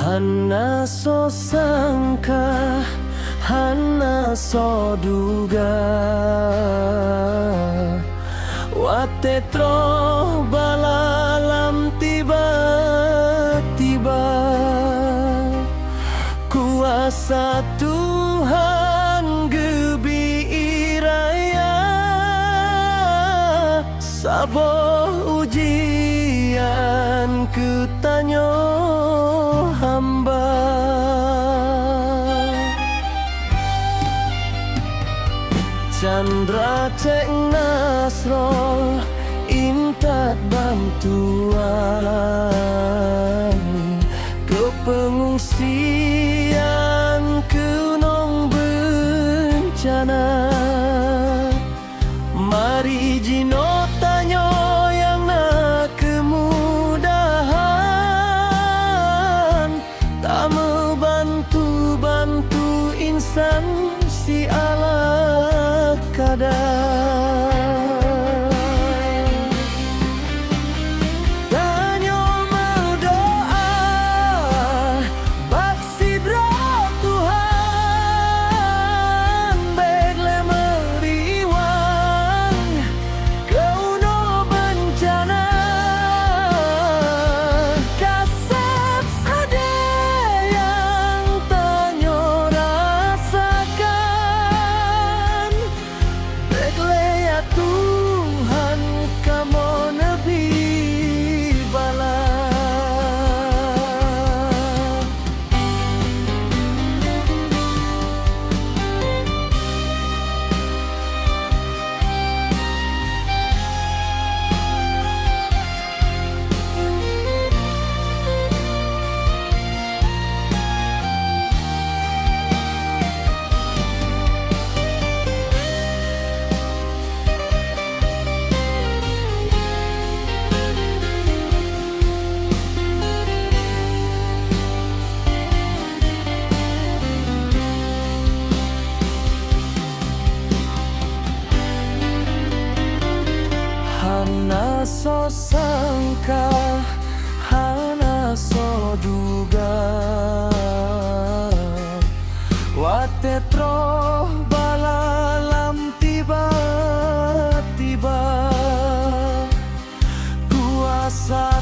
Hana so sangka, hana so duga, wate tro balalam tiba-tiba. Kuasa Tuhan gebi iraya, saboh ujian kutanyo hamba. Chandra cek nasrol intat bantuan ke pengungsian kunong bencana. Mari jino tanyo yang nak kemudahan, tak membantu insan si ala kadar. Tanyo berdoa bak sidra Tuhan, bekle meriwang keuno bencana. Kasep sade yang tanyo rasakan, bekle ya Tuhan kamu lebih bala. Hana so sangka, hana so duga, wate tro balalam tiba-tiba. Kuasa